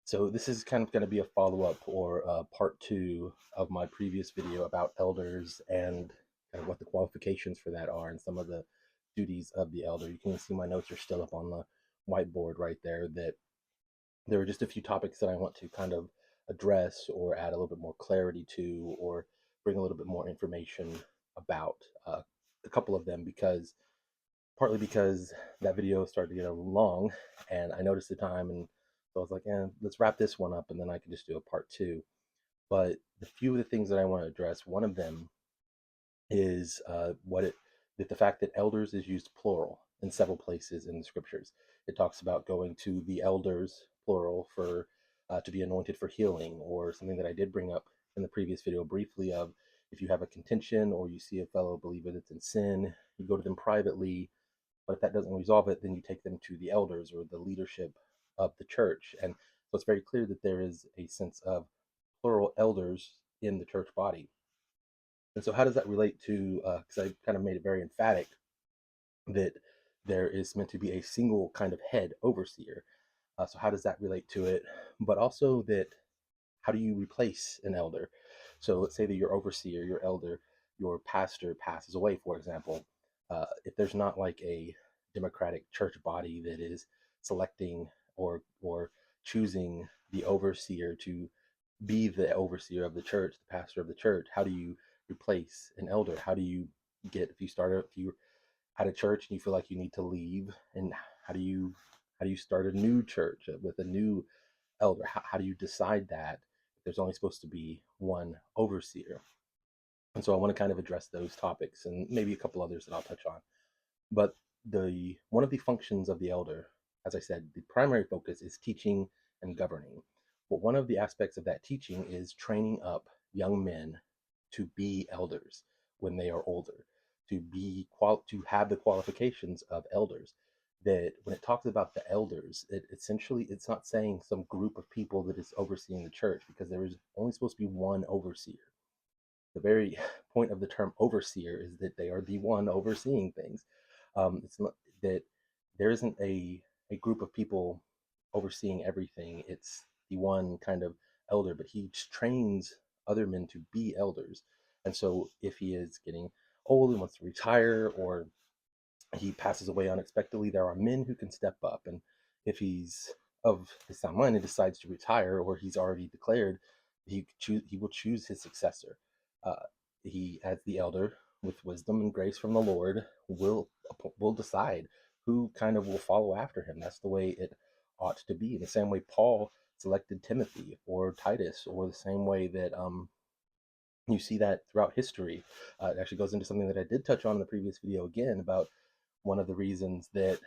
So this is kind of going to be a follow-up or part two of my previous video about elders and kind of what the qualifications for that are and some of the duties of the elder. You can see my notes are still up on the whiteboard right there. That there are just a few topics that I want to kind of address or add a little bit more clarity to or bring a little bit more information about a couple of them because partly because that video started to get a little long and I noticed the time and so I was like, let's wrap this one up and then I can just do a part two. But the few of the things that I want to address, one of them is that the fact that elders is used plural in several places in the scriptures. It talks about going to the elders, plural, for to be anointed for healing, or something that I did bring up in the previous video briefly of if you have a contention or you see a fellow believer that's in sin, you go to them privately, but if that doesn't resolve it, then you take them to the elders or the leadership of the church. And so it's very clear that there is a sense of plural elders in the church body. And so, how does that relate to? Because I kind of made it very emphatic that there is meant to be a single kind of head overseer. So, how does that relate to it? But also, that how do you replace an elder? So, let's say that your overseer, your elder, your pastor passes away, for example. If there's not like a democratic church body that is selecting or choosing the overseer to be the overseer of the church, the pastor of the church, how do you replace an elder? How do you get if you at a church and you feel like you need to leave, and how do you how do you start a new church with a new elder? How do you decide that if there's only supposed to be one overseer? And so I want to kind of address those topics and maybe a couple others that I'll touch on. But the one of the functions of the elder, as I said, the primary focus is teaching and governing. But one of the aspects of that teaching is training up young men to be elders when they are older, to have the qualifications of elders. That when it talks about the elders, it essentially it's not saying some group of people that is overseeing the church because there is only supposed to be one overseer. The very point of the term overseer is that they are the one overseeing things. It's not that there isn't a group of people overseeing everything. It's the one kind of elder, but he trains other men to be elders. And so if he is getting old and wants to retire or he passes away unexpectedly, there are men who can step up. And if he's of his sound mind and decides to retire, or he's already declared, he will choose his successor. Uh, he, as the elder, with wisdom and grace from the Lord, will decide who kind of will follow after him. That's the way it ought to be. In the same way Paul selected Timothy or Titus, or the same way that you see that throughout history. It actually goes into something that I did touch on in the previous video again about one of the reasons that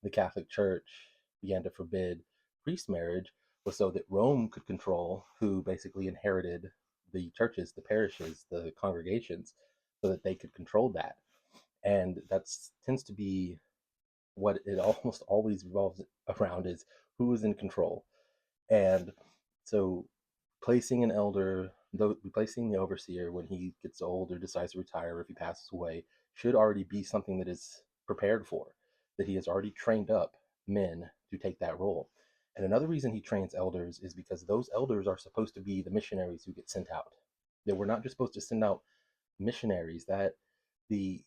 the Catholic Church began to forbid priest marriage was so that Rome could control who basically inherited the churches, the parishes, the congregations, so that they could control that. And that tends to be what it almost always revolves around is who is in control. And so placing an elder, though replacing the overseer when he gets old or decides to retire or if he passes away, should already be something that is prepared for, that he has already trained up men to take that role. And another reason he trains elders is because those elders are supposed to be the missionaries who get sent out. That we're not just supposed to send out missionaries, that the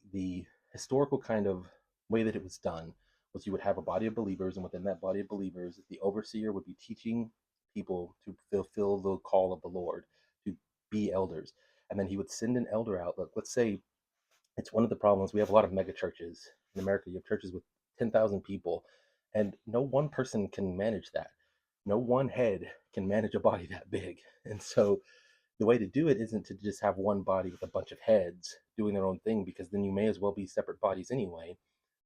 historical kind of way that it was done was you would have a body of believers, and within that body of believers, the overseer would be teaching people to fulfill the call of the Lord, to be elders. And then he would send an elder out. Look, let's say it's one of the problems. We have a lot of mega churches in America. You have churches with 10,000 people, and no one person can manage that. No one head can manage a body that big. And so the way to do it isn't to just have one body with a bunch of heads doing their own thing, because then you may as well be separate bodies anyway.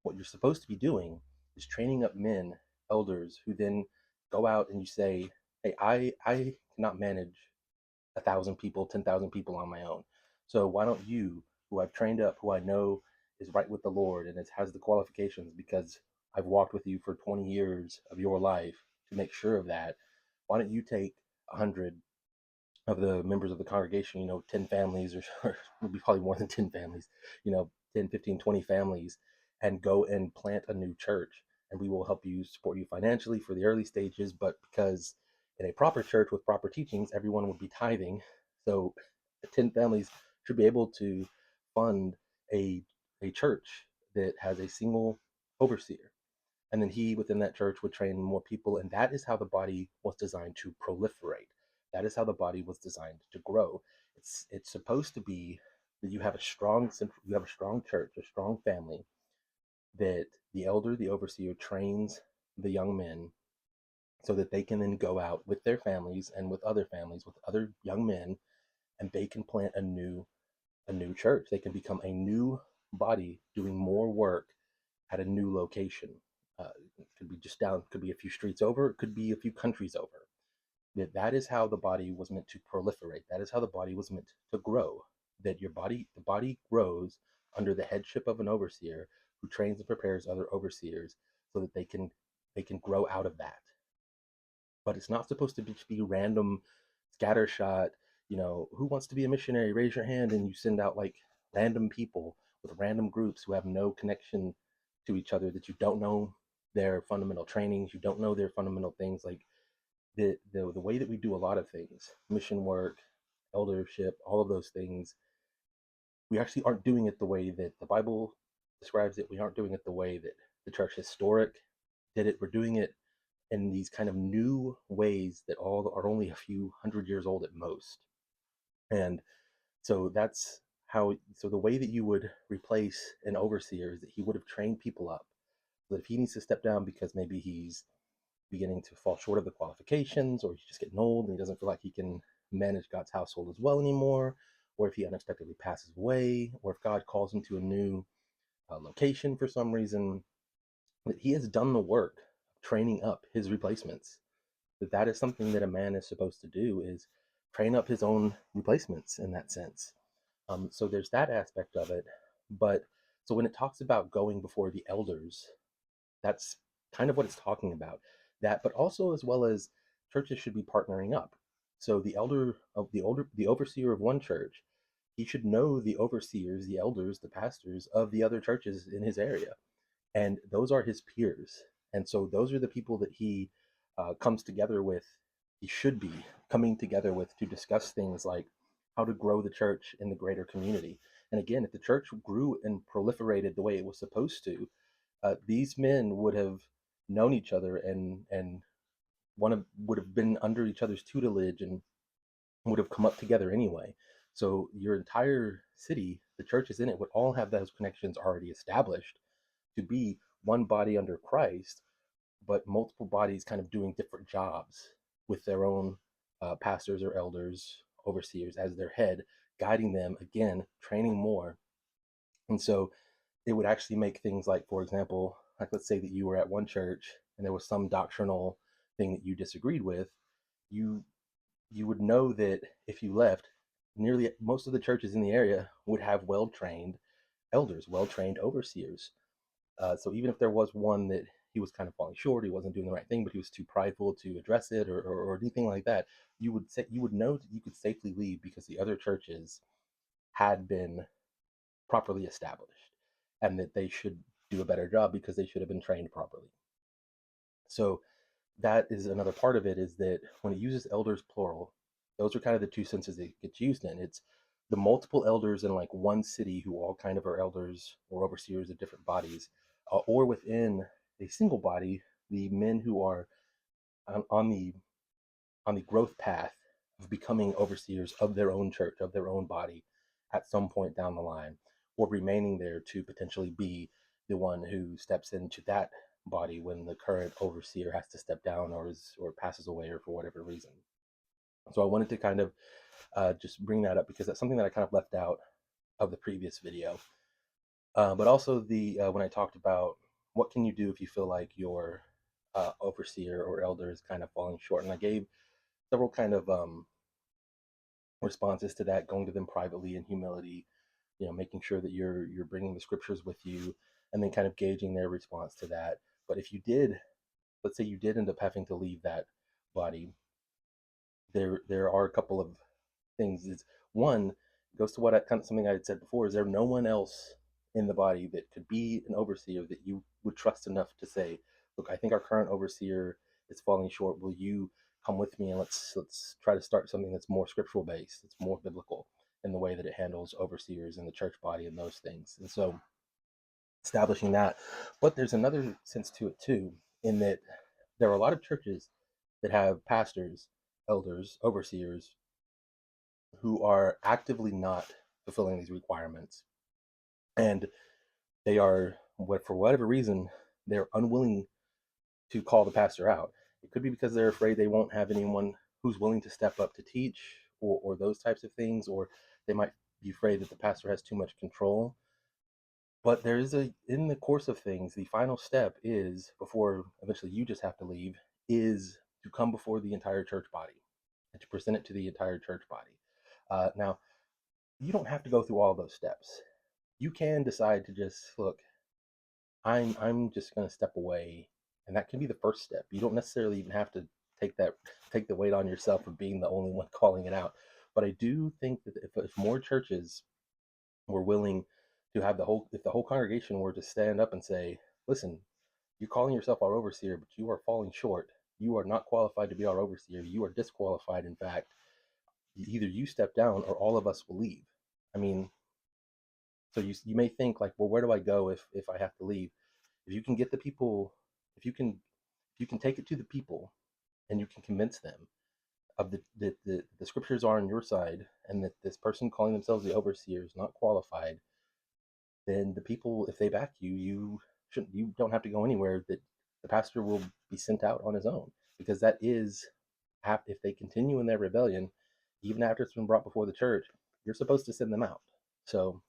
What you're supposed to be doing is training up men, elders, who then go out and you say, hey, I cannot manage 1,000 people, 10,000 people on my own. So why don't you, who I've trained up, who I know is right with the Lord and has the qualifications because I've walked with you for 20 years of your life to make sure of that, why don't you take 100 of the members of the congregation, 10 families, or maybe probably more than 10 families, 10, 15, 20 families, and go and plant a new church. And we will help you support you financially for the early stages. But because in a proper church with proper teachings, everyone would be tithing. So 10 families should be able to fund a, a church that has a single overseer. And then he within that church would train more people. And that is how the body was designed to proliferate. That is how the body was designed to grow. It's supposed to be that you have a strong church, a strong family, that the elder, the overseer, trains the young men so that they can then go out with their families and with other families, with other young men, and they can plant a new church. They can become a new body doing more work at a new location. It could be just down, could be a few streets over, it could be a few countries over. That is how the body was meant to proliferate. That is how the body was meant to grow. That the body grows under the headship of an overseer who trains and prepares other overseers so that they can grow out of that. But it's not supposed to be random scattershot. Who wants to be a missionary? Raise your hand, and you send out like random people with random groups who have no connection to each other, that you don't know their fundamental trainings, you don't know their fundamental things. Like the way that we do a lot of things, mission work, eldership, all of those things, we actually aren't doing it the way that the Bible describes it. We aren't doing it the way that the church historic did it. We're doing it in these kind of new ways that all are only a few hundred years old at most. And so that's so the way that you would replace an overseer is that he would have trained people up. So that if he needs to step down because maybe he's beginning to fall short of the qualifications, or he's just getting old and he doesn't feel like he can manage God's household as well anymore, or if he unexpectedly passes away, or if God calls him to a new location for some reason, that he has done the work of training up his replacements. That is something that a man is supposed to do, is train up his own replacements in that sense. So there's that aspect of it. But so when it talks about going before the elders, that's kind of what it's talking about. That, but also as well as churches should be partnering up. So the overseer of one church, he should know the overseers, the elders, the pastors of the other churches in his area, and those are his peers. And so those are the people that he comes together with. He should be coming together with to discuss things like how to grow the church in the greater community. And again, if the church grew and proliferated the way it was supposed to, these men would have known each other, and would have been under each other's tutelage and would have come up together anyway. So your entire city, the churches in it, would all have those connections already established to be one body under Christ, but multiple bodies kind of doing different jobs with their own pastors or elders, overseers as their head, guiding them, again, training more. And so it would actually make things like, for example, like let's say that you were at one church and there was some doctrinal thing that you disagreed with, you you would know that if you left, nearly most of the churches in the area would have well-trained elders, well-trained overseers. So even if there was one that he was kind of falling short, he wasn't doing the right thing, but he was too prideful to address it, or anything like that, you would know that you could safely leave because the other churches had been properly established, and that they should do a better job because they should have been trained properly. So that is another part of it, is that when it uses elders plural, those are kind of the two senses it gets used in. It's the multiple elders in like one city who all kind of are elders or overseers of different bodies, or within a single body, the men who are on the growth path of becoming overseers of their own church, of their own body, at some point down the line, or remaining there to potentially be the one who steps into that body when the current overseer has to step down, or passes away, or for whatever reason. So I wanted to kind of just bring that up because that's something that I kind of left out of the previous video. But also when I talked about what can you do if you feel like your overseer or elder is kind of falling short, and I gave several kind of responses to that, going to them privately in humility, making sure that you're bringing the scriptures with you, and then kind of gauging their response to that. But if you did, let's say you did end up having to leave that body, there are a couple of things. Is one, goes to what kind of something I had said before: is there no one else in the body that could be an overseer that you would trust enough to say, look, I think our current overseer is falling short. Will you come with me and let's try to start something that's more scriptural based, it's more biblical in the way that it handles overseers and the church body and those things. And so establishing that. But there's another sense to it too, in that there are a lot of churches that have pastors, elders, overseers who are actively not fulfilling these requirements. And they are, for whatever reason, they're unwilling to call the pastor out. It could be because they're afraid they won't have anyone who's willing to step up to teach, or those types of things, or they might be afraid that the pastor has too much control. But there is in the course of things, the final step is, before eventually you just have to leave, is to come before the entire church body and to present it to the entire church body. Now, you don't have to go through all those steps. You can decide to just look. I'm just going to step away, and that can be the first step. You don't necessarily even have to take that take the weight on yourself of being the only one calling it out. But I do think that if more churches were willing to have if the whole congregation were to stand up and say, listen, you're calling yourself our overseer, but you are falling short. You are not qualified to be our overseer. You are disqualified, in fact. Either you step down or all of us will leave. I mean, so you may think like, well, where do I go if I have to leave? If you can get the people, if you can if you can take it to the people and you can convince them of the scriptures are on your side, and that this person calling themselves the overseer is not qualified, then the people, if they back you, you don't have to go anywhere. That the pastor will be sent out on his own, because that is, if they continue in their rebellion, even after it's been brought before the church, you're supposed to send them out. So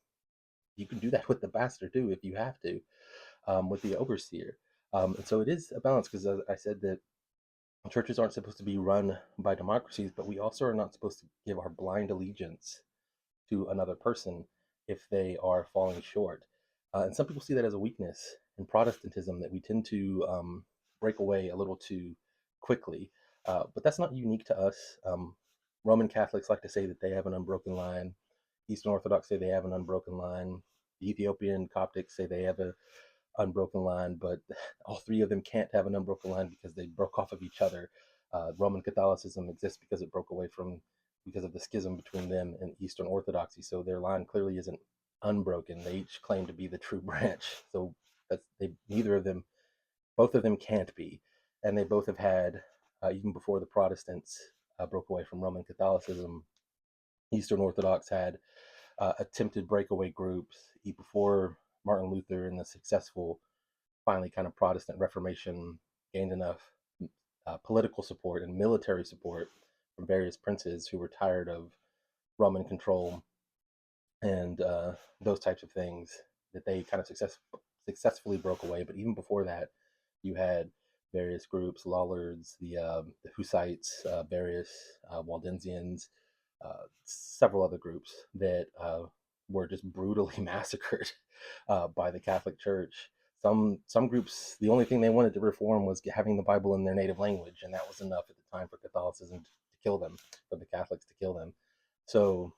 you can do that with the pastor too if you have to, with the overseer. And so it is a balance, because I said that churches aren't supposed to be run by democracies, but we also are not supposed to give our blind allegiance to another person if they are falling short. And some people see that as a weakness in Protestantism, that we tend to break away a little too quickly. But that's not unique to us. Roman Catholics like to say that they have an unbroken line. Eastern Orthodox say they have an unbroken line. The Ethiopian Coptics say they have a unbroken line, but all three of them can't have an unbroken line because they broke off of each other. Roman Catholicism exists because it broke away from because of the schism between them and Eastern Orthodoxy. So their line clearly isn't unbroken. They each claim to be the true branch. So that's neither of them, both of them can't be, and they both have had, even before the Protestants broke away from Roman Catholicism, Eastern Orthodox had attempted breakaway groups before Martin Luther and the successful, finally, kind of Protestant Reformation gained enough political support and military support from various princes who were tired of Roman control and those types of things, that they kind of successfully broke away. But even before that, you had various groups, Lollards, the Hussites, various Waldensians, several other groups that were just brutally massacred by the Catholic Church. Some groups, the only thing they wanted to reform was having the Bible in their native language, and that was enough at the time for Catholicism to kill them, for the Catholics to kill them. So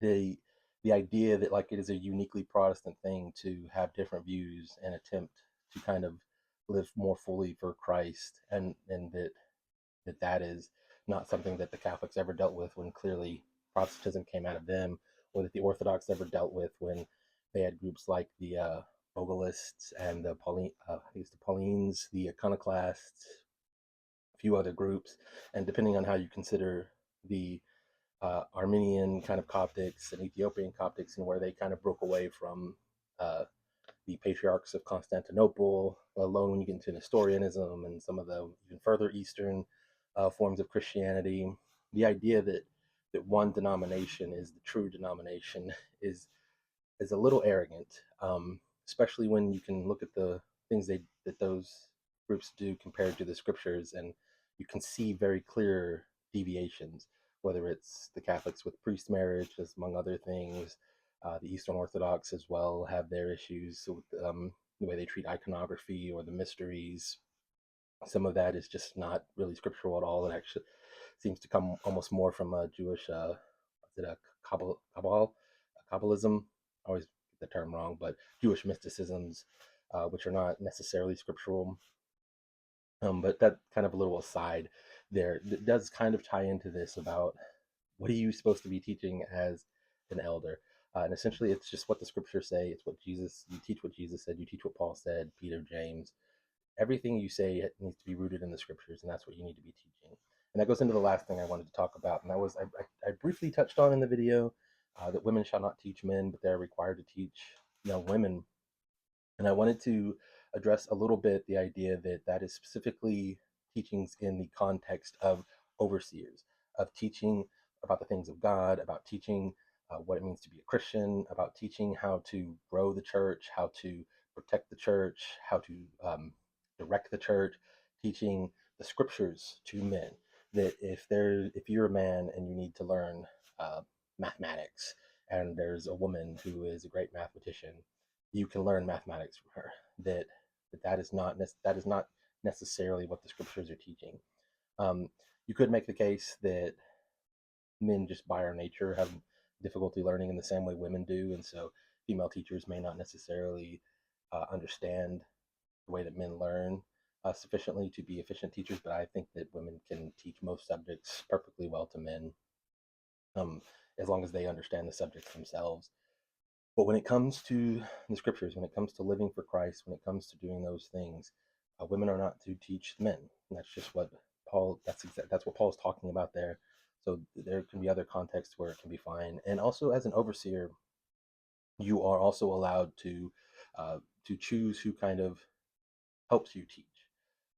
the the idea that like it is a uniquely Protestant thing to have different views and attempt to kind of live more fully for Christ, and that is not something that the Catholics ever dealt with, when clearly Protestantism came out of them, or that the Orthodox ever dealt with when they had groups like the Vogelists and the Paulines, the Iconoclasts, a few other groups, and depending on how you consider the Armenian kind of Coptics and Ethiopian Coptics, and where they kind of broke away from uh, the patriarchs of Constantinople, alone when you get into Nestorianism and some of the even further Eastern forms of Christianity. The idea that one denomination is the true denomination is is a little arrogant, especially when you can look at the things that those groups do compared to the scriptures, and you can see very clear deviations. Whether it's the Catholics with priest marriage, as among other things, the Eastern Orthodox as well have their issues with the way they treat iconography or the mysteries. Some of that is just not really scriptural at all. It actually seems to come almost more from a Jewish, is it a Kabbalism? I always get the term wrong, but Jewish mysticisms, which are not necessarily scriptural. But that kind of a little aside there, that does kind of tie into this about what are you supposed to be teaching as an elder. And essentially, it's just what the scriptures say. It's what Jesus, you teach what Jesus said, you teach what Paul said, Peter, James. Everything you say needs to be rooted in the scriptures, and that's what you need to be teaching. And that goes into the last thing I wanted to talk about, and that was I briefly touched on in the video that women shall not teach men, but they're required to teach young women. And I wanted to address a little bit the idea that that is specifically teachings in the context of overseers, of teaching about the things of God, about teaching what it means to be a Christian, about teaching how to grow the church, how to protect the church, how to direct the church, teaching the scriptures to men. That if you're a man and you need to learn mathematics, and there's a woman who is a great mathematician, you can learn mathematics from her. That that is not necessarily what the scriptures are teaching. Um, you could make the case that men just by our nature have difficulty learning in the same way women do, and so female teachers may not necessarily understand the way that men learn sufficiently to be efficient teachers. But I think that women can teach most subjects perfectly well to men, um, as long as they understand the subjects themselves. But when it comes to the scriptures, when it comes to living for Christ, when it comes to doing those things, women are not to teach men. And that's just what that's what Paul's talking about there. So there can be other contexts where it can be fine. And also, as an overseer, you are also allowed to choose who kind of helps you teach.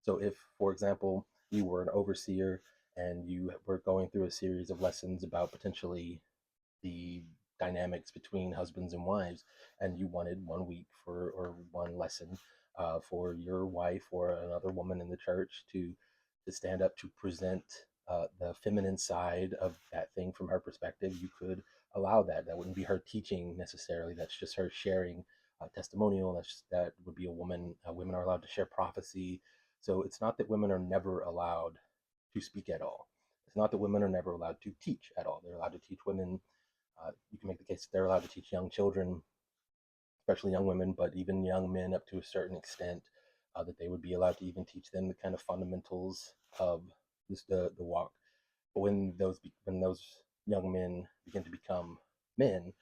So if, for example, you were an overseer and you were going through a series of lessons about potentially the dynamics between husbands and wives, and you wanted 1 week for or one lesson for your wife or another woman in the church to stand up to present the feminine side of that thing from her perspective, you could allow that. That wouldn't be her teaching necessarily. That's just her sharing testimonial. That would be a woman. Women are allowed to share prophecy. So it's not that women are never allowed to speak at all. It's not that women are never allowed to teach at all. They're allowed to teach women. You can make the case that they're allowed to teach young children, especially young women, but even young men up to a certain extent, that they would be allowed to even teach them the kind of fundamentals of the walk. But when those young men begin to become men,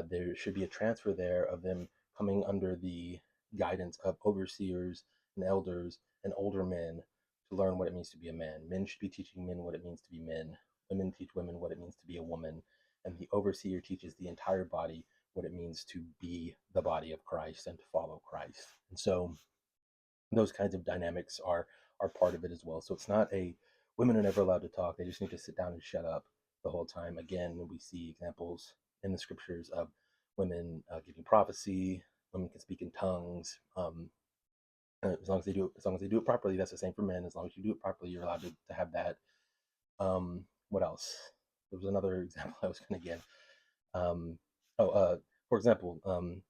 there should be a transfer there of them coming under the guidance of overseers and elders and older men to learn what it means to be a man. Men should be teaching men what it means to be men. Women teach women what it means to be a woman. And the overseer teaches the entire body what it means to be the body of Christ and to follow Christ. And so those kinds of dynamics are part of it as well. So it's not a women are never allowed to talk. They just need to sit down and shut up the whole time. Again, we see examples in the scriptures of women giving prophecy. Women can speak in tongues. As long as they do it properly, that's the same for men. As long as you do it properly, you're allowed to have that. What else? There was another example I was going to give. Um, oh, for example,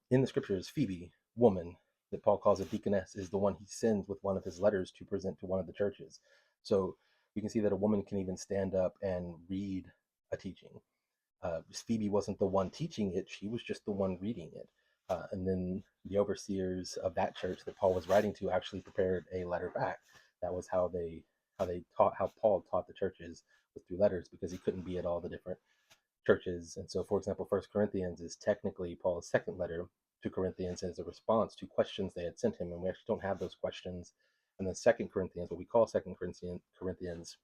in the scriptures, Phoebe, woman, that Paul calls a deaconess, is the one he sends with one of his letters to present to one of the churches. So we can see that a woman can even stand up and read a teaching. Phoebe wasn't the one teaching it, she was just the one reading it. And then the overseers of that church that Paul was writing to actually prepared a letter back. That was how Paul taught the churches, was through letters, because he couldn't be at all the different churches. And so, for example, First Corinthians is technically Paul's second letter to Corinthians as a response to questions they had sent him, and we actually don't have those questions. And then Second Corinthians, what we call Corinthians,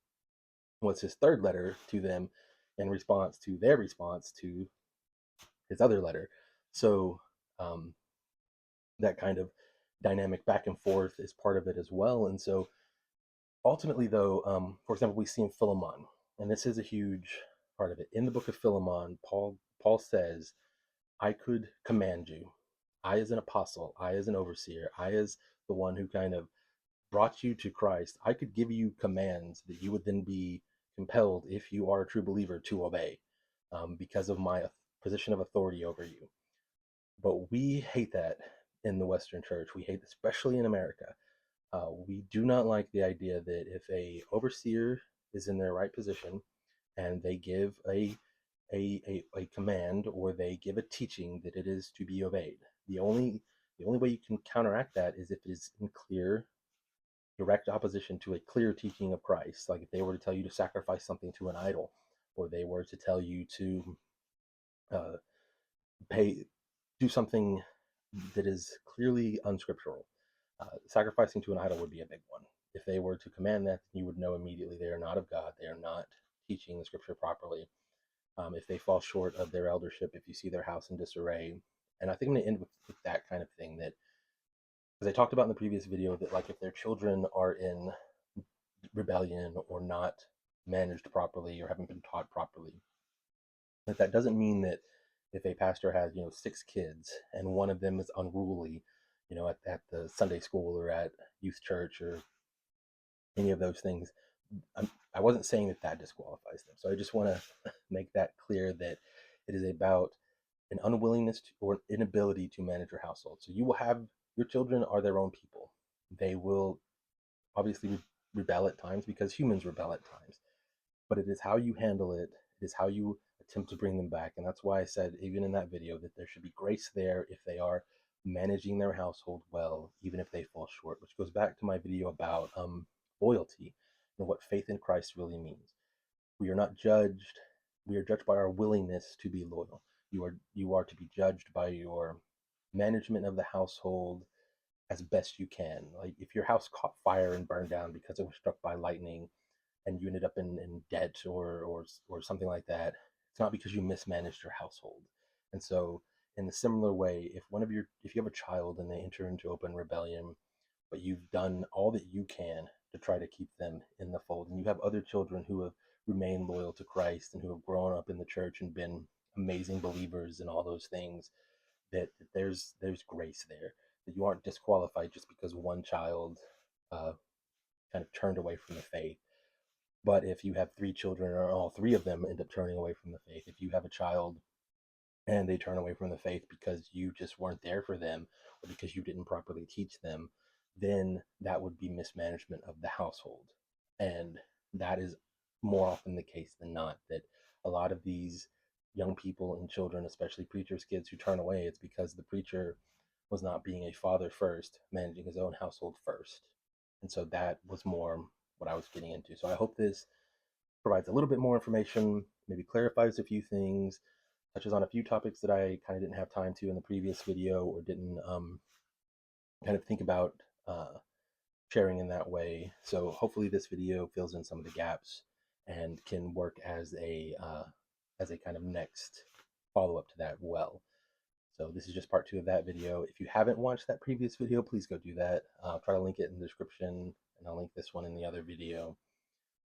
was his third letter to them in response to their response to his other letter. So um, that kind of dynamic back and forth is part of it as well. And so ultimately, though, for example, we see in Philemon, and this is a huge part of it. In the book of Philemon, Paul says, I could command you. I, as an apostle, I, as an overseer, I, as the one who kind of brought you to Christ, I could give you commands that you would then be compelled, if you are a true believer, to obey because of my position of authority over you. But we hate that in the Western church. We hate, especially in America. We do not like the idea that if a overseer is in their right position and they give a command or they give a teaching, that it is to be obeyed. The only way you can counteract that is if it is in clear direct opposition to a clear teaching of Christ. Like if they were to tell you to sacrifice something to an idol, or they were to tell you to uh, pay do something that is clearly unscriptural. Sacrificing to an idol would be a big one. If they were to command that, you would know immediately they are not of God. They are not teaching the scripture properly. If they fall short of their eldership, if you see their house in disarray, and I think I'm going to end with that kind of thing. That, as I talked about in the previous video, that like if their children are in rebellion or not managed properly or haven't been taught properly, that doesn't mean that if a pastor has 6 kids and one of them is unruly, at the Sunday school or at youth church or any of those things, I wasn't saying that disqualifies them. So I just want to make that clear that it is about an unwillingness to, or inability to manage your household. So you will have your children are their own people. They will obviously rebel at times because humans rebel at times, but it is how you handle it. It is how you attempt to bring them back. And that's why I said, even in that video, that there should be grace there if they are managing their household well, even if they fall short, which goes back to my video about loyalty and what faith in Christ really means. We are not judged. We are judged by our willingness to be loyal. You are to be judged by your management of the household as best you can. Like if your house caught fire and burned down because it was struck by lightning, and you ended up in debt or something like that, it's not because you mismanaged your household. And so, in a similar way, if you have a child and they enter into open rebellion, but you've done all that you can to try to keep them in the fold, and you have other children who have remained loyal to Christ and who have grown up in the church and been amazing believers and all those things, that there's grace there, that you aren't disqualified just because one child uh, kind of turned away from the faith. But if you have 3 children or all 3 of them end up turning away from the faith, if you have a child and they turn away from the faith because you just weren't there for them or because you didn't properly teach them, then that would be mismanagement of the household. And that is more often the case than not, that a lot of these young people and children, especially preachers' kids who turn away, it's because the preacher was not being a father first, managing his own household first. And so that was more what I was getting into. So I hope this provides a little bit more information, maybe clarifies a few things, touches on a few topics that I kind of didn't have time to in the previous video or didn't kind of think about sharing in that way. So hopefully this video fills in some of the gaps and can work as a kind of next follow up to that well. So this is just part 2 of that video. If you haven't watched that previous video, please go do that. I'll try to link it in the description, and I'll link this one in the other video.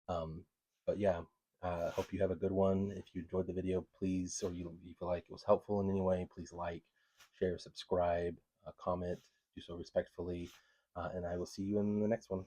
But yeah, hope you have a good one. If you enjoyed the video, please, or you feel like it was helpful in any way, please like, share, subscribe, comment, do so respectfully, and I will see you in the next one.